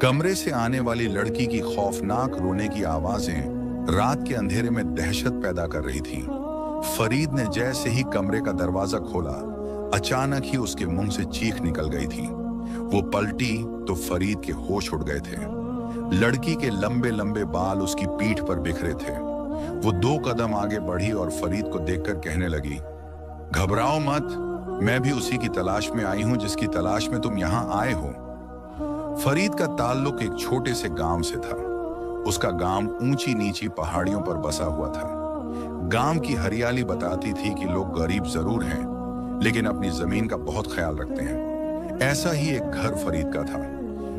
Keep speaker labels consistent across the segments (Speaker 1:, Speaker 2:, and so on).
Speaker 1: कमरे से आने वाली लड़की की खौफनाक रोने की आवाजें रात के अंधेरे में दहशत पैदा कर रही थीं। फरीद ने जैसे ही कमरे का दरवाजा खोला, अचानक ही उसके मुंह से चीख निकल गई थी। वो पलटी तो फरीद के होश उड़ गए थे। लड़की के लंबे लंबे बाल उसकी पीठ पर बिखरे थे। वो 2 कदम आगे बढ़ी और फरीद को देखकर कहने लगी, घबराओ मत, मैं भी उसी की तलाश में आई हूं जिसकी तलाश में तुम यहां आए हो। फरीद का ताल्लुक एक छोटे से गांव से था। उसका गांव ऊंची नीची पहाड़ियों पर बसा हुआ था। गांव की हरियाली बताती थी कि लोग गरीब जरूर हैं, लेकिन अपनी जमीन का बहुत ख्याल रखते हैं। ऐसा ही एक घर फरीद का था।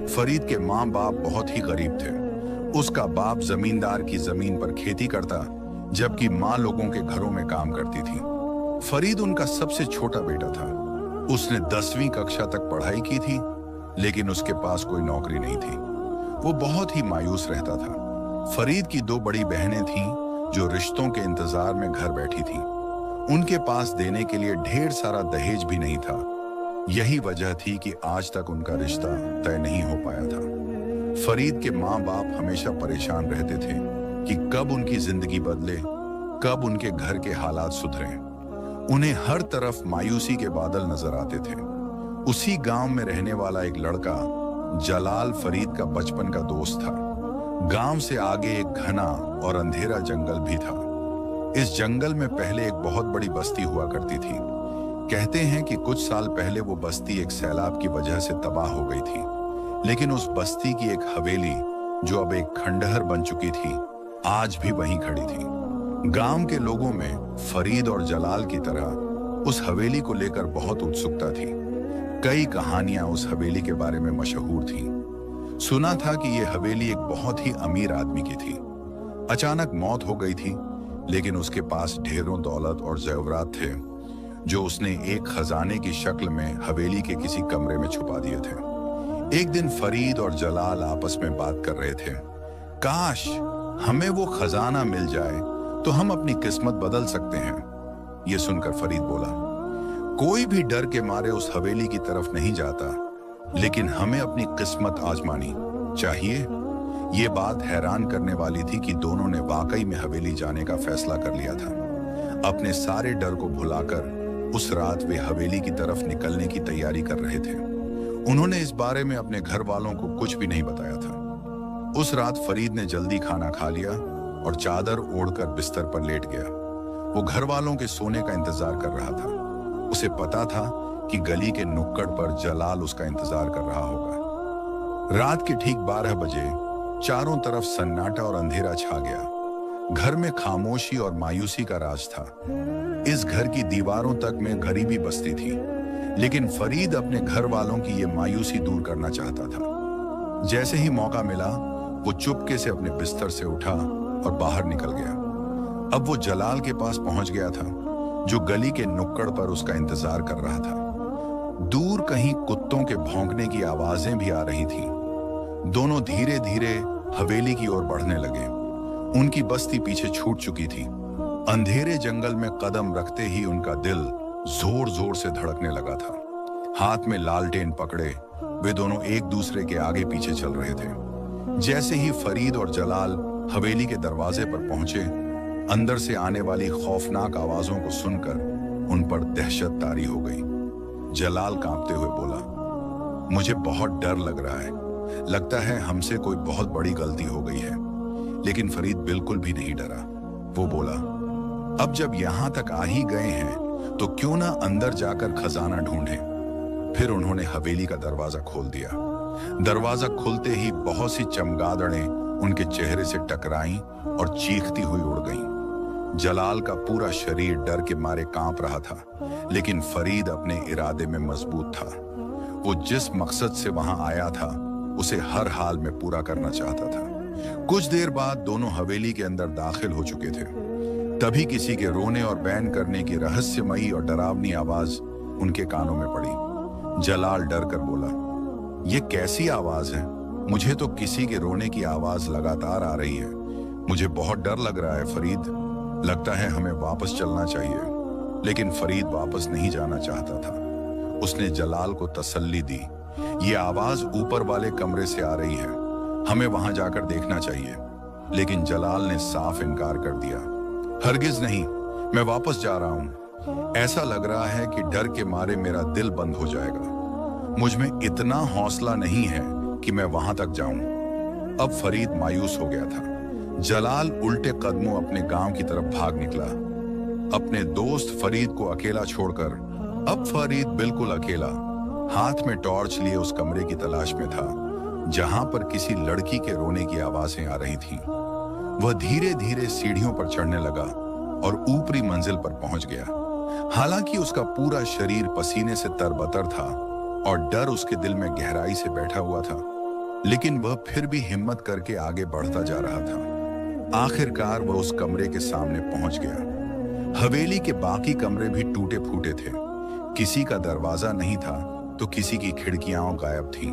Speaker 1: फरीद के माँ बाप बहुत ही गरीब थे। उसका बाप जमींदार की जमीन पर खेती करता, जबकि माँ लोगों के घरों में काम करती थी। फरीद उनका सबसे छोटा बेटा था। उसने 10वीं कक्षा तक पढ़ाई की थी, लेकिन उसके पास कोई नौकरी नहीं थी। वो बहुत ही मायूस रहता था। फरीद की 2 बड़ी बहनें थीं जो रिश्तों के इंतजार में घर बैठी थीं। उनके पास देने के लिए ढेर सारा दहेज भी नहीं था। यही वजह थी कि आज तक उनका रिश्ता तय नहीं हो पाया था। फरीद के माँ बाप हमेशा परेशान रहते थे कि कब उनकी जिंदगी बदले, कब उनके घर के हालात सुधरें। उन्हें हर तरफ मायूसी के बादल नजर आते थे। उसी गांव में रहने वाला एक लड़का जलाल फरीद का बचपन का दोस्त था। गांव से आगे एक घना और अंधेरा जंगल भी था। इस जंगल में पहले एक बहुत बड़ी बस्ती हुआ करती थी। कहते हैं कि कुछ साल पहले वो बस्ती एक सैलाब की वजह से तबाह हो गई थी, लेकिन उस बस्ती की एक हवेली, जो अब एक खंडहर बन चुकी थी, आज भी वहीं खड़ी थी। गांव के लोगों में फरीद और जलाल की तरह उस हवेली को लेकर बहुत उत्सुकता थी। कई कहानियां उस हवेली के बारे में मशहूर थीं। सुना था कि यह हवेली एक बहुत ही अमीर आदमी की थी। अचानक मौत हो गई थी, लेकिन उसके पास ढेरों दौलत और जेवरात थे, जो उसने एक खजाने की शक्ल में हवेली के किसी कमरे में छुपा दिए थे। एक दिन फरीद और जलाल आपस में बात कर रहे थे। काश हमें वो खजाना मिल जाए तो हम अपनी किस्मत बदल सकते हैं। ये सुनकर फरीद बोला, कोई भी डर के मारे उस हवेली की तरफ नहीं जाता, लेकिन हमें अपनी किस्मत आजमानी चाहिए। ये बात हैरान करने वाली थी कि दोनों ने वाकई में हवेली जाने का फैसला कर लिया था। अपने सारे डर को भुलाकर उस रात वे हवेली की तरफ निकलने की तैयारी कर रहे थे। उन्होंने इस बारे में अपने घर वालों को कुछ भी नहीं बताया था। उस रात फरीद ने जल्दी खाना खा लिया और चादर ओढ़कर बिस्तर पर लेट गया। वो घर वालों के सोने का इंतजार कर रहा था। उसे पता था कि गली के नुक्कड़ पर जलाल उसका इंतजार कर रहा होगा। रात के ठीक 12 बजे चारों तरफ सन्नाटा और अंधेरा छा गया। घर में खामोशी और मायूसी का राज था। इस घर की दीवारों तक में गरीबी बसती थी, लेकिन फरीद अपने घर वालों की ये मायूसी दूर करना चाहता था। जैसे ही मौका मिला, वो चुपके से अपने बिस्तर से उठा और बाहर निकल गया। अब वो जलाल के पास पहुंच गया था, जो गली के नुक्कड़ पर उसका इंतजार कर रहा था। दूर कहीं कुत्तों के भौंकने की आवाजें भी आ रही थीं। दोनों धीरे धीरे हवेली की ओर बढ़ने लगे। उनकी बस्ती पीछे छूट चुकी थी। अंधेरे जंगल में कदम रखते ही उनका दिल जोर जोर से धड़कने लगा था। हाथ में लालटेन पकड़े वे दोनों एक दूसरे के आगे पीछे चल रहे थे। जैसे ही फरीद और जलाल हवेली के दरवाजे पर पहुंचे, अंदर से आने वाली खौफनाक आवाजों को सुनकर उन पर दहशत तारी हो गई। जलाल कांपते हुए बोला, मुझे बहुत डर लग रहा है। लगता है हमसे कोई बहुत बड़ी गलती हो गई है। लेकिन फरीद बिल्कुल भी नहीं डरा। वो बोला, अब जब यहां तक आ ही गए हैं तो क्यों ना अंदर जाकर खजाना ढूंढें। फिर उन्होंने हवेली का दरवाजा खोल दिया। दरवाजा खुलते ही बहुत सी चमगादड़ें उनके चेहरे से टकराईं और चीखती हुई उड़ गईं। जलाल का पूरा शरीर डर के मारे कांप रहा था, लेकिन फरीद अपने इरादे में मजबूत था। वो जिस मकसद से वहां आया था, उसे हर हाल में पूरा करना चाहता था। कुछ देर बाद दोनों हवेली के अंदर दाखिल हो चुके थे। तभी किसी के रोने और बैन करने की रहस्यमयी और डरावनी आवाज उनके कानों में पड़ी। जलाल डर कर बोला, ये कैसी आवाज है? मुझे तो किसी के रोने की आवाज लगातार आ रही है। मुझे बहुत डर लग रहा है फरीद। लगता है हमें वापस चलना चाहिए। लेकिन फरीद वापस नहीं जाना चाहता था। उसने जलाल को तसल्ली दी ये आवाज ऊपर वाले कमरे से आ रही है, हमें वहां जाकर देखना चाहिए। लेकिन जलाल ने साफ इनकार कर दिया। हरगिज नहीं, मैं वापस जा रहा हूं। ऐसा लग रहा है कि डर के मारे मेरा दिल बंद हो जाएगा। मुझ में इतना हौसला नहीं है कि मैं वहां तक जाऊं। अब फरीद मायूस हो गया था। जलाल उल्टे कदमों अपने गांव की तरफ भाग निकला, अपने दोस्त फरीद को अकेला छोड़कर। अब फरीद बिल्कुल अकेला, हाथ में टॉर्च लिए उस कमरे की तलाश में था जहां पर किसी लड़की के रोने की आवाजें आ रही थीं। वह धीरे धीरे सीढ़ियों पर चढ़ने लगा और ऊपरी मंजिल पर पहुंच गया। हालांकि उसका पूरा शरीर पसीने से तरबतर था और डर उसके दिल में गहराई से बैठा हुआ था, लेकिन वह फिर भी हिम्मत करके आगे बढ़ता जा रहा था। आखिरकार वह उस कमरे के सामने पहुंच गया। हवेली के बाकी कमरे भी टूटे फूटे थे, किसी का दरवाजा नहीं था तो किसी की खिड़कियां गायब थीं।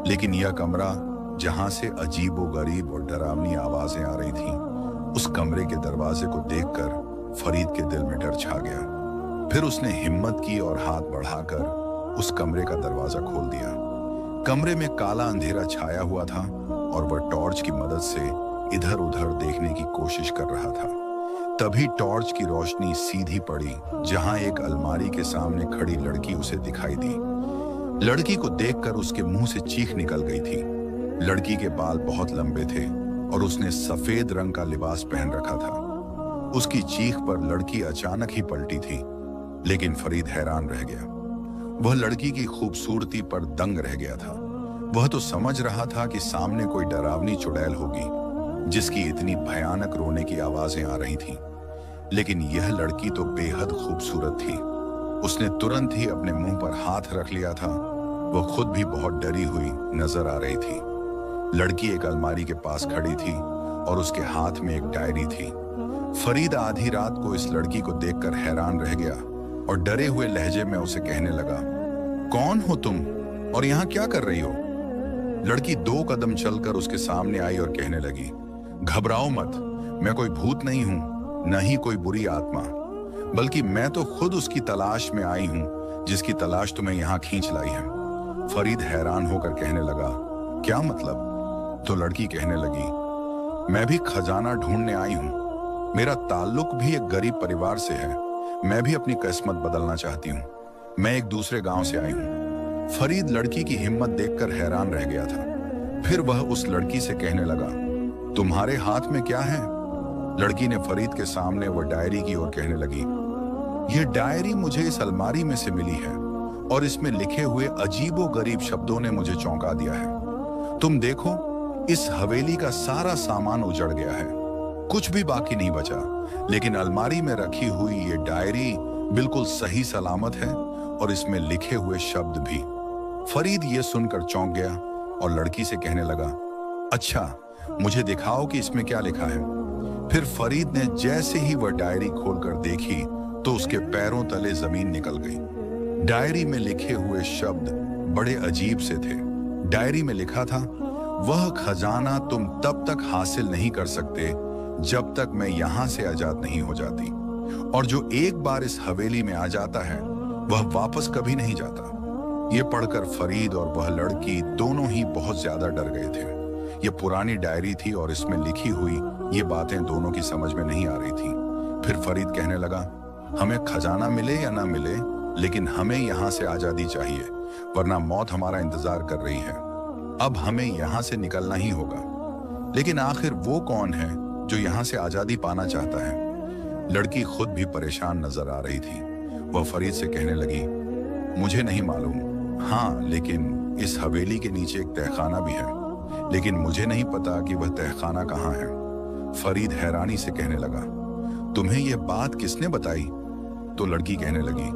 Speaker 1: लेकिन यह कमरा जहां से अजीबोगरीब और डरावनी आवाजें आ रही थीं, उस कमरे के दरवाजे को देखकर फरीद के दिल में डर छा गया। फिर उसने हिम्मत की और हाथ बढ़ाकर उस कमरे का दरवाजा खोल दिया। कमरे में काला अंधेरा छाया हुआ था और वह टॉर्च की मदद से इधर उधर देखने की कोशिश कर रहा था। तभी टॉर्च की रोशनी सीधी पड़ी जहां एक अलमारी के सामने खड़ी लड़की उसे दिखाई दी। लड़की को देखकर उसके मुंह से चीख निकल गई थी। लड़की के बाल बहुत लंबे थे और उसने सफेद रंग का लिबास पहन रखा था। उसकी चीख पर लड़की अचानक ही पलटी थी, लेकिन फरीद हैरान रह गया। वह लड़की की खूबसूरती पर दंग रह गया था। वह तो समझ रहा था कि सामने कोई डरावनी चुड़ैल होगी जिसकी इतनी भयानक रोने की आवाजें आ रही थीं, लेकिन यह लड़की तो बेहद खूबसूरत थी। उसने तुरंत ही अपने मुंह पर हाथ रख लिया था। वह खुद भी बहुत डरी हुई नजर आ रही थी। लड़की एक अलमारी के पास खड़ी थी और उसके हाथ में एक डायरी थी। फरीद आधी रात को इस लड़की को देखकर हैरान रह गया और डरे हुए लहजे में उसे कहने लगा, कौन हो तुम और यहाँ क्या कर रही हो? लड़की 2 कदम चलकर उसके सामने आई और कहने लगी, घबराओ मत, मैं कोई भूत नहीं हूं, न ही कोई बुरी आत्मा, बल्कि मैं तो खुद उसकी तलाश में आई हूं जिसकी तलाश तुम्हें यहां खींच लाई है। फरीद हैरान होकर कहने लगा, क्या मतलब? तो लड़की कहने लगी, मैं भी खजाना ढूंढने आई हूं। मेरा ताल्लुक भी एक गरीब परिवार से है। मैं भी अपनी किस्मत बदलना चाहती हूँ। मैं एक दूसरे गांव से आई हूँ। फरीद लड़की की हिम्मत देखकर हैरान रह गया था। फिर वह उस लड़की से कहने लगा, तुम्हारे हाथ में क्या है? लड़की ने फरीद के सामने वह डायरी की ओर कहने लगी, यह डायरी मुझे इस अलमारी में से मिली है और इसमें लिखे हुए अजीबोगरीब शब्दों ने मुझे चौंका दिया है। तुम देखो, इस हवेली का सारा सामान उजड़ गया है, कुछ भी बाकी नहीं बचा, लेकिन अलमारी में रखी हुई ये डायरी बिल्कुल सही सलामत है और इसमें लिखे हुए शब्द भी। फरीद ये सुनकर चौंक गया और लड़की से कहने लगा, अच्छा, मुझे दिखाओ कि इसमें क्या लिखा है। फिर फरीद ने जैसे ही वह डायरी खोलकर देखी तो उसके पैरों तले जमीन निकल गई। डायरी में लिखे हुए शब्द बड़े अजीब से थे। डायरी में लिखा था, वह खजाना तुम तब तक हासिल नहीं कर सकते जब तक मैं यहां से आजाद नहीं हो जाती, और जो एक बार इस हवेली में आ जाता है वह वापस कभी नहीं जाता। ये पढ़कर फरीद और वह लड़की दोनों ही बहुत ज्यादा डर गए थे। ये पुरानी डायरी थी और इसमें लिखी हुई ये बातें दोनों की समझ में नहीं आ रही थी। फिर फरीद कहने लगा, हमें खजाना मिले या ना मिले, लेकिन हमें यहाँ से आजादी चाहिए, वरना मौत हमारा इंतजार कर रही है। अब हमें यहाँ से निकलना ही होगा। लेकिन आखिर वो कौन है जो यहाँ से आजादी पाना चाहता है? लड़की खुद भी परेशान नजर आ रही थी। वह फरीद से कहने लगी, मुझे नहीं मालूम। हाँ, लेकिन इस हवेली के नीचे एक तहखाना भी है, लेकिन मुझे नहीं पता कि वह तहखाना कहाँ है। फरीद हैरानी से कहने लगा, तुम्हें यह बात किसने बताई? तो लड़की कहने लगी,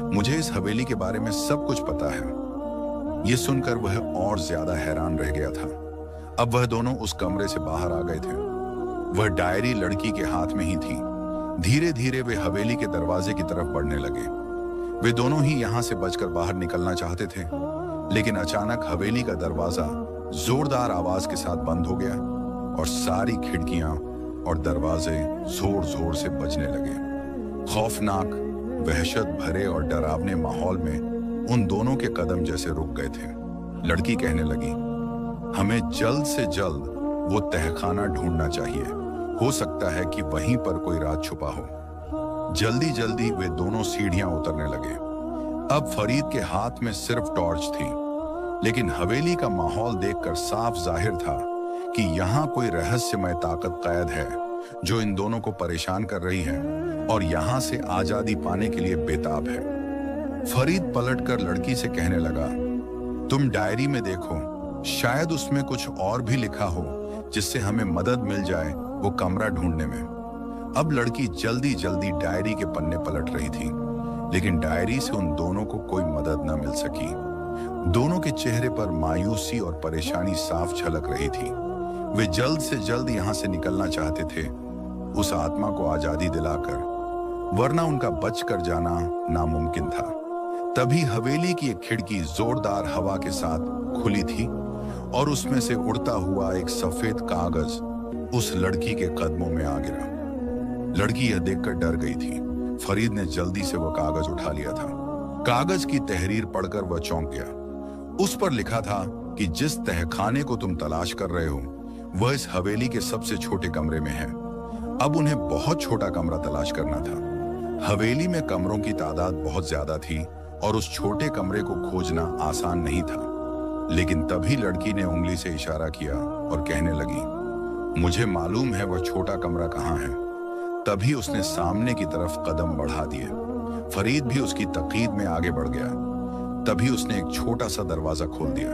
Speaker 1: मुझे इस हवेली के बारे में सब कुछ पता है। यह सुनकर वह और ज्यादा हैरान रह गया था। अब वह दोनों उस कमरे से बाहर आ गए थे। वह डायरी लड़की के हाथ में ही थी। धीरे धीरे वे हवेली के दरवाजे की तरफ बढ़ने लगे। वे दोनों ही यहाँ से बचकर बाहर निकलना चाहते थे, लेकिन अचानक हवेली का दरवाजा जोरदार आवाज के साथ बंद हो गया और सारी खिड़कियां और दरवाजे जोर जोर से बजने लगे। खौफनाक, वहशत भरे और डरावने माहौल में उन दोनों के कदम जैसे रुक गए थे। लड़की कहने लगी, हमें जल्द से जल्द वो तहखाना ढूंढना चाहिए। हो सकता है कि वहीं पर कोई राज छुपा हो। जल्दी जल्दी वे दोनों सीढ़ियां उतरने लगे। अब फरीद के हाथ में सिर्फ टॉर्च थी, लेकिन हवेली का माहौल देखकर साफ जाहिर था कि यहाँ कोई रहस्यमय ताकत कैद है जो इन दोनों को परेशान कर रही है और यहाँ से आजादी पाने के लिए बेताब है। फरीद पलटकर लड़की से कहने लगा, तुम डायरी में देखो, शायद उसमें कुछ और भी लिखा हो जिससे हमें मदद मिल जाए वो कमरा ढूंढने में। अब लड़की जल्दी जल्दी डायरी के पन्ने पलट रही थी, लेकिन डायरी से उन दोनों को कोई मदद न मिल सकी। दोनों के चेहरे पर मायूसी और परेशानी साफ झलक रही थी। वे जल्द से जल्द यहाँ से निकलना चाहते थे, उस आत्मा को आजादी दिलाकर, वरना उनका बचकर जाना नामुमकिन था। तभी हवेली की एक खिड़की जोरदार हवा के साथ खुली थी और उसमें से उड़ता हुआ एक सफेद कागज उस लड़की के कदमों में आ गिरा। लड़की यह देखकर डर गई थी। फरीद ने जल्दी से वह कागज उठा लिया था। कागज की तहरीर पढ़कर वह चौंक गया। उस पर लिखा था कि जिस तहखाने को तुम तलाश कर रहे हो वह इस हवेली के सबसे छोटे कमरे में है। अब उन्हें बहुत छोटा कमरा तलाश करना था। हवेली में कमरों की तादाद बहुत ज्यादा थी और उस छोटे कमरे को खोजना आसान नहीं था। लेकिन तभी लड़की ने उंगली से इशारा किया और कहने लगी, मुझे मालूम है वह छोटा कमरा कहाँ है। तभी उसने सामने की तरफ कदम बढ़ा दिए। फरीद भी उसकी तकीद में आगे बढ़ गया। तभी उसने एक छोटा सा दरवाजा खोल दिया।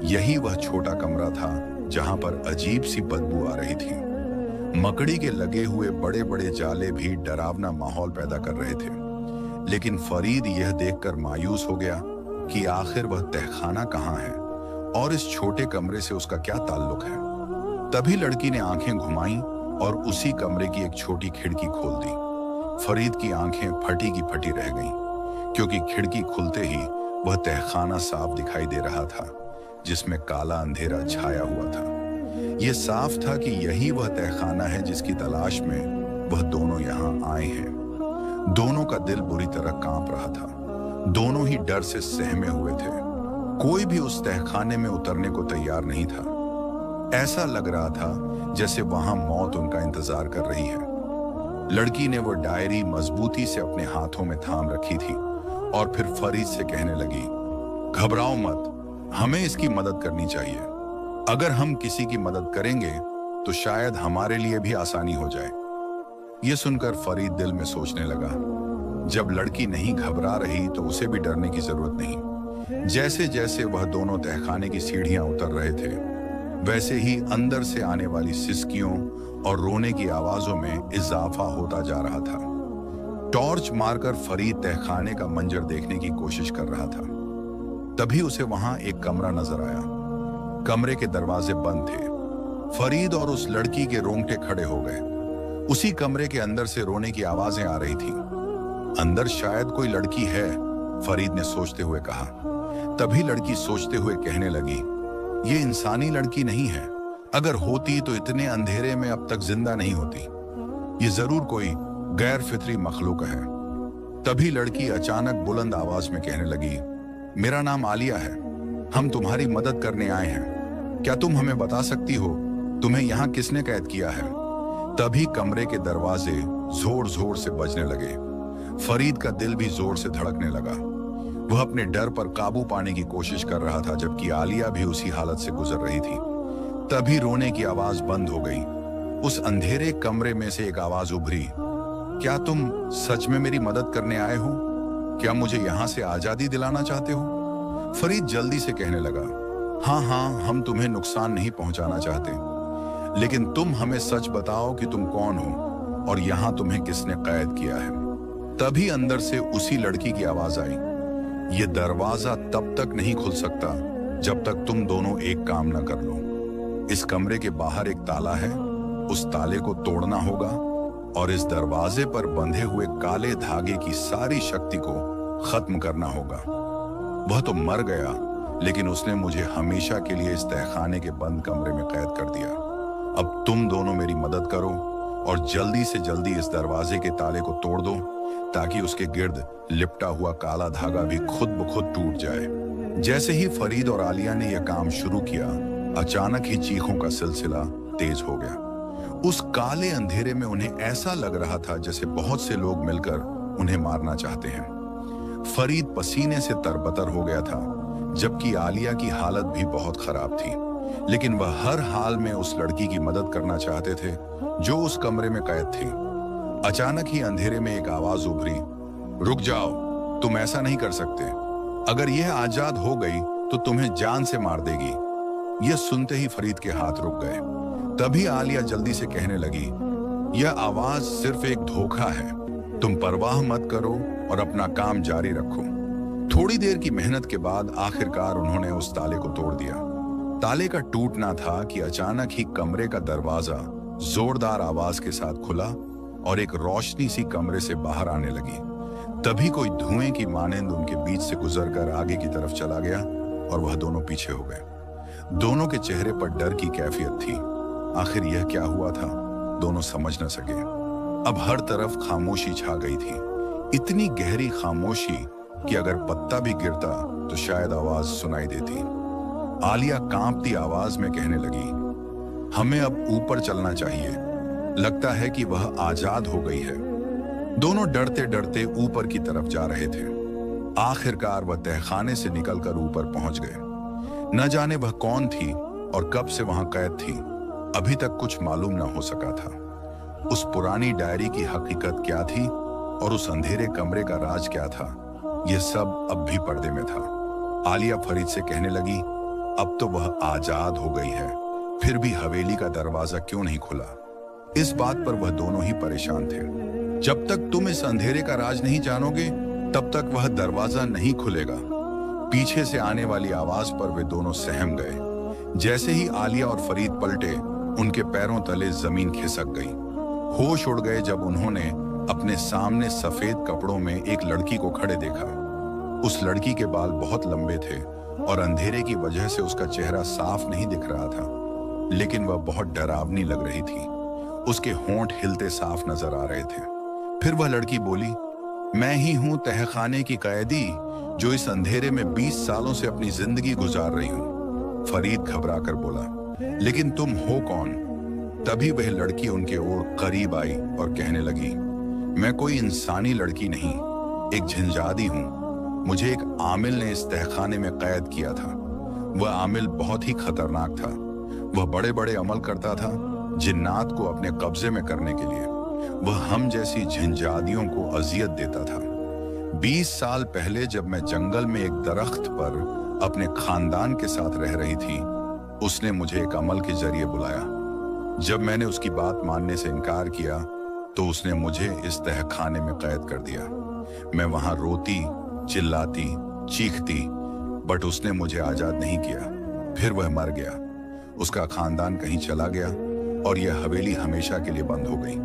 Speaker 1: यही वह छोटा कमरा था जहां पर अजीब सी बदबू आ रही थी। मकड़ी के लगे हुए बड़े बड़े जाले भी डरावना माहौल पैदा कर रहे थे। लेकिन फरीद यह देखकर मायूस हो गया कि आखिर वह तहखाना कहाँ है और इस छोटे कमरे से उसका क्या ताल्लुक है। तभी लड़की ने आंखें घुमाईं और उसी कमरे की एक छोटी खिड़की खोल दी। फरीद की आंखें फटी की फटी रह गईं, क्योंकि खिड़की खुलते ही वह तहखाना साफ दिखाई दे रहा था जिसमें काला अंधेरा छाया हुआ था। यह साफ था कि यही वह तहखाना है जिसकी तलाश में वह दोनों यहाँ आए हैं। दोनों का दिल बुरी तरह कांप रहा था। दोनों ही डर से सहमे हुए थे। कोई भी उस तहखाने में उतरने को तैयार नहीं था। ऐसा लग रहा था जैसे वहां मौत उनका इंतजार कर रही है। लड़की ने वो डायरी मजबूती से अपने हाथों में थाम रखी थी और फिर फरीद से कहने लगी, घबराओ मत, हमें इसकी मदद करनी चाहिए। अगर हम किसी की मदद करेंगे तो शायद हमारे लिए भी आसानी हो जाए। यह सुनकर फरीद दिल में सोचने लगा, जब लड़की नहीं घबरा रही तो उसे भी डरने की जरूरत नहीं। जैसे जैसे वह दोनों तहखाने की सीढ़ियां उतर रहे थे, वैसे ही अंदर से आने वाली सिसकियों और रोने की आवाजों में इजाफा होता जा रहा था। टॉर्च मारकर फरीद तहखाने का मंजर देखने की कोशिश कर रहा था। तभी उसे वहां एक कमरा नजर आया। कमरे के दरवाजे बंद थे। फरीद और उस लड़की के रोंगटे खड़े हो गए। उसी कमरे के अंदर से रोने की आवाजें आ रही थी। अंदर शायद कोई लड़की है, फरीद ने सोचते हुए कहा। तभी लड़की सोचते हुए कहने लगी, ये इंसानी लड़की नहीं है। अगर होती तो इतने अंधेरे में अब तक जिंदा नहीं होती। ये जरूर कोई गैर फितरी मखलूक है। तभी लड़की अचानक बुलंद आवाज में कहने लगी, मेरा नाम आलिया है, हम तुम्हारी मदद करने आए हैं। क्या तुम हमें बता सकती हो तुम्हें यहाँ किसने कैद किया है? तभी कमरे के दरवाजे जोर जोर से बजने लगे। फरीद का दिल भी जोर से धड़कने लगा। वह अपने डर पर काबू पाने की कोशिश कर रहा था, जबकि आलिया भी उसी हालत से गुजर रही थी। तभी रोने की आवाज बंद हो गई। उस अंधेरे कमरे में से एक आवाज उभरी, क्या तुम सच में मेरी मदद करने आए हो? क्या मुझे यहाँ से आजादी दिलाना चाहते हो? फरीद जल्दी से कहने लगा, हाँ हाँ, हम तुम्हें नुकसान नहीं पहुंचाना चाहते, लेकिन तुम हमें सच बताओ कि तुम कौन हो और यहाँ तुम्हें किसने कैद किया है। तभी अंदर से उसी लड़की की आवाज आई, ये दरवाजा तब तक नहीं खुल सकता जब तक तुम दोनों एक काम न कर लो। इस कमरे के बाहर एक ताला है, उस ताले को तोड़ना होगा और इस दरवाजे पर बंधे हुए काले धागे की सारी शक्ति को खत्म करना होगा। वह तो मर गया, लेकिन उसने मुझे हमेशा के लिए इस तहखाने के बंद कमरे में कैद कर दिया। अब तुम दोनों मेरी मदद करो और जल्दी से जल्दी इस दरवाजे के ताले को तोड़ दो, ताकि उसके गिर्द लिपटा हुआ काला धागा भी खुद ब खुद टूट जाए। जैसे ही फरीद और आलिया ने यह काम शुरू किया, अचानक ही चीखों का सिलसिला तेज हो गया। उस काले अंधेरे में उन्हें ऐसा लग रहा था जैसे बहुत से लोग मिलकर उन्हें मारना चाहते हैं। फरीद पसीने से तरबतर हो गया था, जबकि आलिया की हालत भी बहुत खराब थी, लेकिन वह हर हाल में उस लड़की की मदद करना चाहते थे जो उस कमरे में कैद थी। अचानक ही अंधेरे में एक आवाज उभरी, रुक जाओ, तुम ऐसा नहीं कर सकते। अगर यह आजाद हो गई तो तुम्हें जान से मार देगी। यह सुनते ही फरीद के हाथ रुक गए। तभी आलिया जल्दी से कहने लगी, यह आवाज सिर्फ एक धोखा है, तुम परवाह मत करो और अपना काम जारी रखो। थोड़ी देर की मेहनत के बाद आखिरकार उन्होंने उस ताले को तोड़ दिया। ताले का टूटना था कि अचानक ही कमरे का दरवाजा जोरदार आवाज के साथ खुला और एक रोशनी सी कमरे से बाहर आने लगी। तभी कोई धुएं की मानंद उनके बीच से गुजरकर आगे की तरफ चला गया और वह दोनों पीछे हो गए। दोनों के चेहरे पर डर की कैफियत थी। आखिर यह क्या हुआ था, दोनों समझ न सके। अब हर तरफ खामोशी छा गई थी, इतनी गहरी खामोशी कि अगर पत्ता भी गिरता तो शायद आवाज सुनाई देती। आलिया कांपती आवाज में कहने लगी, हमें अब ऊपर चलना चाहिए, लगता है कि वह आजाद हो गई है। दोनों डरते डरते ऊपर की तरफ जा रहे थे। आखिरकार वह तहखाने से निकलकर ऊपर पहुंच गए। न जाने वह कौन थी और कब से वहां कैद थी, अभी तक कुछ मालूम न हो सका था। उस पुरानी डायरी की हकीकत क्या थी और उस अंधेरे कमरे का राज क्या था, यह सब अब भी पर्दे में था। आलिया फरीद से कहने लगी, अब तो वह आजाद हो गई है, फिर भी हवेली का दरवाजा क्यों नहीं खुला? इस बात पर वह दोनों ही परेशान थे। जब तक तुम इस अंधेरे का राज नहीं जानोगे, तब तक वह दरवाजा नहीं खुलेगा। पीछे से आने वाली आवाज पर वे दोनों सहम गए। जैसे ही आलिया और फरीद पलटे, उनके पैरों तले जमीन खिसक गई। होश उड़ गए जब उन्होंने अपने सामने सफेद कपड़ों में एक लड़की को खड़े देखा। उस लड़की के बाल बहुत लंबे थे और अंधेरे की वजह से उसका चेहरा साफ नहीं दिख रहा था, लेकिन वह बहुत डरावनी लग रही थी। उसके होंठ हिलते साफ नजर आ रहे थे। फिर वह लड़की बोली, मैं ही हूं तहखाने की कैदी जो इस अंधेरे में 20 सालों से अपनी जिंदगी गुजार रही हूं। फरीद घबरा कर बोला, लेकिन तुम हो कौन? तभी वह लड़की उनके ओर करीब आई और कहने लगी, मैं कोई इंसानी लड़की नहीं, एक झंझादी हूं। मुझे एक आमिल ने इस तहखाने में कैद किया था। वह आमिल बहुत ही खतरनाक था। वह बड़े बड़े अमल करता था जिन्नात को अपने कब्जे में करने के लिए। वह हम जैसी झंझादियों को अजियत देता था। 20 साल पहले जब मैं जंगल में एक दरख्त पर अपने खानदान के साथ रह रही थी, उसने मुझे एक अमल के जरिए बुलाया। जब मैंने उसकी बात मानने से इनकार किया तो उसने मुझे इस तहखाने में कैद कर दिया। मैं वहां रोती, चिल्लाती, चीखती, बट उसने मुझे आजाद नहीं किया। फिर वह मर गया, उसका खानदान कहीं चला गया और यह हवेली हमेशा के लिए बंद हो गई।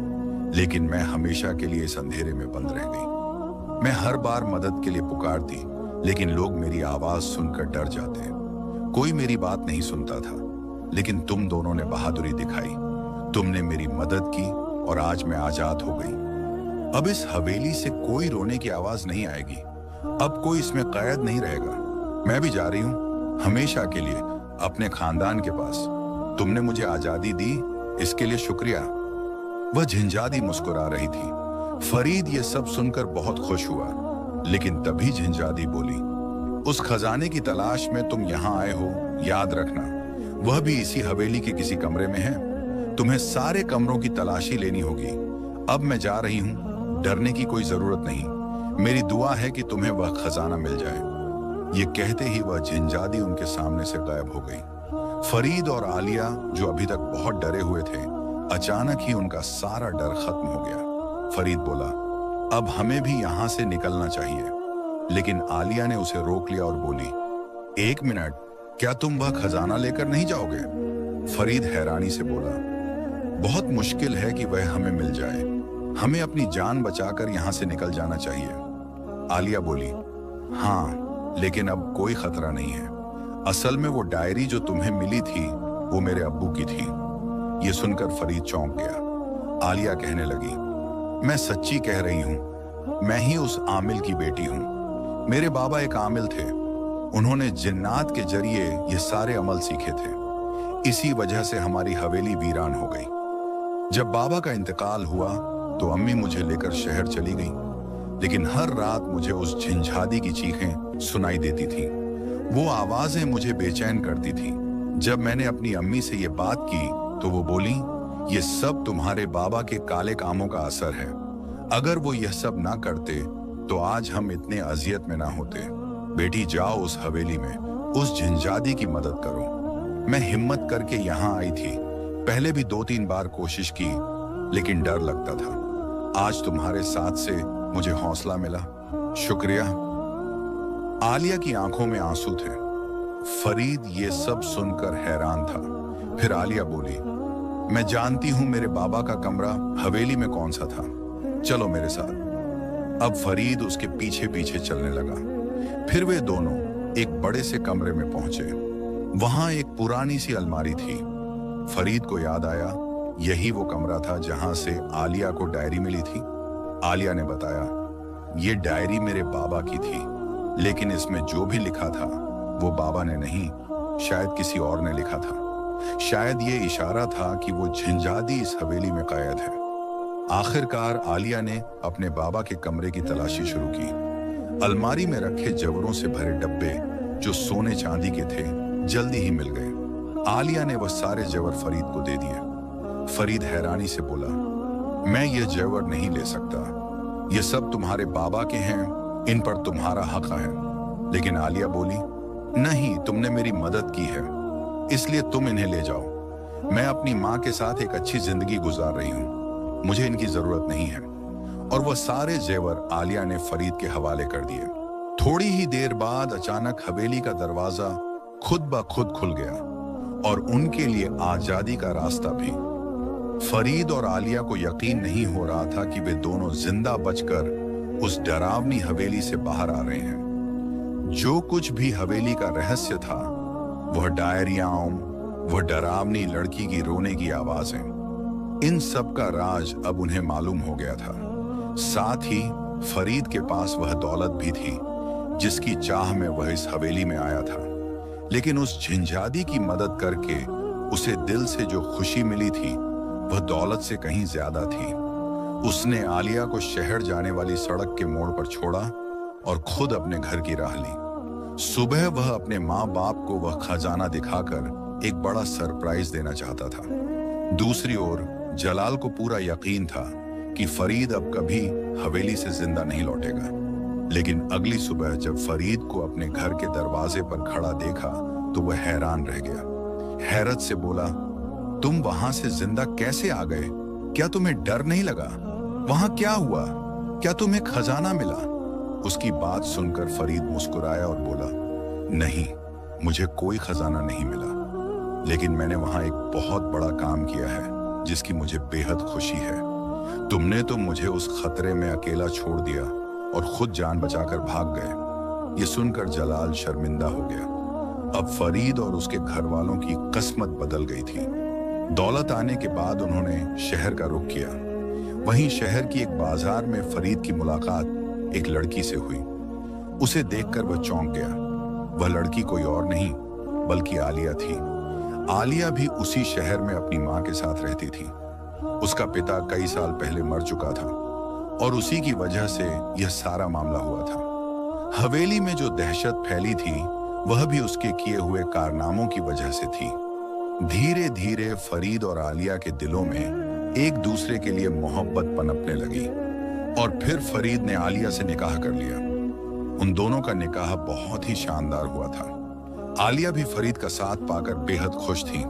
Speaker 1: लेकिन मैं हमेशा के लिए इस अंधेरे में बंद रह गई। मैं हर बार मदद के लिए पुकारती, लेकिन लोग मेरी आवाज सुनकर डर जाते। कोई मेरी बात नहीं सुनता था, लेकिन तुम दोनों ने बहादुरी दिखाई। तुमने मेरी मदद की और आज मैं आजाद हो गई। अब इस हवेली से कोई रोने की आवाज नहीं आएगी। अब कोई इसमें कैद नहीं रहेगा। मैं भी जा रही हूं हमेशा के लिए अपने खानदान के पास। तुमने मुझे आजादी दी, इसके लिए शुक्रिया। वह झंझादी मुस्कुरा रही थी। फरीद ये सब सुनकर बहुत खुश हुआ, लेकिन तभी झंझादी बोली, उस खजाने की तलाश में तुम यहां आए हो, याद रखना वह भी इसी हवेली के किसी कमरे में है। तुम्हें सारे कमरों की तलाशी लेनी होगी। अब मैं जा रही हूं, डरने की कोई जरूरत नहीं। मेरी दुआ है कि तुम्हें वह खजाना मिल जाए। ये कहते ही वह झंझादी उनके सामने से गायब हो गई। फरीद और आलिया, जो अभी तक बहुत डरे हुए थे, अचानक ही उनका सारा डर खत्म हो गया। फरीद बोला, अब हमें भी यहां से निकलना चाहिए। लेकिन आलिया ने उसे रोक लिया और बोली, एक मिनट, क्या तुम वह खजाना लेकर नहीं जाओगे? फरीद हैरानी से बोला, बहुत मुश्किल है कि वह हमें मिल जाए। हमें अपनी जान बचाकर यहां से निकल जाना चाहिए। आलिया बोली, हाँ, लेकिन अब कोई खतरा नहीं है। असल में वो डायरी जो तुम्हें मिली थी वो मेरे अब्बू की थी। ये सुनकर फरीद चौंक गया। आलिया कहने लगी, मैं सच्ची कह रही हूं, मैं ही उस आमिल की बेटी हूं। मेरे बाबा एक आमिल थे। उन्होंने जिन्नात के जरिए ये सारे अमल सीखे थे। इसी वजह से हमारी हवेली वीरान हो गई। जब बाबा का इंतकाल हुआ तो अम्मी मुझे लेकर शहर चली गई, लेकिन हर रात मुझे उस झिंझादी की चीखें सुनाई देती थी। वो आवाजें मुझे बेचैन करती थी। जब मैंने अपनी अम्मी से ये बात की तो वो बोली, ये सब तुम्हारे बाबा के काले कामों का असर है। अगर वो यह सब ना करते तो आज हम इतने अजियत में ना होते। बेटी जाओ उस हवेली में, उस झिंझादी की मदद करो। मैं हिम्मत करके यहाँ आई थी। पहले भी 2-3 बार कोशिश की, लेकिन डर लगता था। आज तुम्हारे साथ से मुझे हौसला मिला, शुक्रिया। आलिया की आंखों में आंसू थे। फरीद ये सब सुनकर हैरान था। फिर आलिया बोली, मैं जानती हूं मेरे बाबा का कमरा हवेली में कौन सा था, चलो मेरे साथ। अब फरीद उसके पीछे पीछे चलने लगा। फिर वे दोनों एक बड़े से कमरे में पहुंचे। वहां एक पुरानी सी अलमारी थी। फरीद को याद आया, यही वो कमरा था जहां से आलिया को डायरी मिली थी। आलिया ने बताया, ये डायरी मेरे बाबा की थी, लेकिन इसमें जो भी लिखा था वो बाबा ने नहीं, शायद किसी और ने लिखा था। शायद ये इशारा था कि वो झिंझादी इस हवेली में कैद है। आखिरकार आलिया ने अपने बाबा के कमरे की तलाशी शुरू की। अलमारी में रखे जेवरों से भरे डब्बे जो सोने चांदी के थे जल्दी ही मिल गए। आलिया ने वह सारे जेवर फरीद को दे दिए। फरीद हैरानी से बोला, मैं ये जेवर नहीं ले सकता, ये सब तुम्हारे बाबा के हैं, इन पर तुम्हारा हक है। लेकिन आलिया बोली, नहीं, तुमने मेरी मदद की है, इसलिए तुम इन्हें ले जाओ। मैं अपनी माँ के साथ एक अच्छी जिंदगी गुजार रही हूँ, मुझे इनकी जरूरत नहीं है। और वह सारे जेवर आलिया ने फरीद के हवाले कर दिए। थोड़ी ही देर बाद अचानक हवेली का दरवाजा खुद ब खुद खुल गया और उनके लिए आजादी का रास्ता भी। फरीद और आलिया को यकीन नहीं हो रहा था कि वे दोनों जिंदा बचकर उस डरावनी हवेली से बाहर आ रहे हैं। जो कुछ भी हवेली का रहस्य था, वह डायरियां, वह डरावनी लड़की की रोने की आवाजें, इन सब का राज अब उन्हें मालूम हो गया था। साथ ही फरीद के पास वह दौलत भी थी जिसकी चाह में वह इस हवेली में आया था। लेकिन उस झिंझादी की मदद करके उसे दिल से जो खुशी मिली थी वह दौलत से कहीं ज्यादा थी। उसने आलिया को शहर जाने वाली सड़क के मोड़ पर छोड़ा और खुद अपने घर की राह ली। सुबह वह अपने माँ बाप को वह खजाना दिखाकर एक बड़ा सरप्राइज देना चाहता था। दूसरी ओर जलाल को पूरा यकीन था कि फरीद अब कभी हवेली से जिंदा नहीं लौटेगा। लेकिन अगली सुबह जब फरीद को अपने घर के दरवाजे पर खड़ा देखा तो वह हैरान रह गया। हैरत से बोला, तुम वहां से जिंदा कैसे आ गए? क्या तुम्हें डर नहीं लगा? वहां क्या हुआ? क्या तुम्हें खजाना मिला? उसकी बात सुनकर फरीद मुस्कुराया और बोला, नहीं, मुझे कोई खजाना नहीं मिला, लेकिन मैंने वहां एक बहुत बड़ा काम किया है जिसकी मुझे बेहद खुशी है। तुमने तो मुझे उस खतरे में अकेला छोड़ दिया और खुद जान बचाकर भाग गए। ये सुनकर जलाल शर्मिंदा हो गया। अब फरीद और उसके घर वालों की किस्मत बदल गई थी। दौलत आने के बाद उन्होंने शहर का रुख किया। वहीं शहर की एक बाजार में फरीद की मुलाकात एक लड़की से हुई। उसे देखकर वह चौंक गया। वह लड़की कोई और नहीं बल्कि आलिया थी। आलिया भी उसी शहर में अपनी माँ के साथ रहती थी। उसका पिता कई साल पहले मर चुका था और उसी की वजह से यह सारा मामला हुआ था। हवेली में जो दहशत फैली थी वह भी उसके किए हुए कारनामों की वजह से थी। धीरे धीरे फरीद और आलिया के दिलों में एक दूसरे के लिए मोहब्बत पनपने लगी और फिर फरीद ने आलिया से निकाह कर लिया। उन दोनों का निकाह बहुत ही शानदार हुआ था। आलिया भी फरीद का साथ पाकर बेहद खुश थी।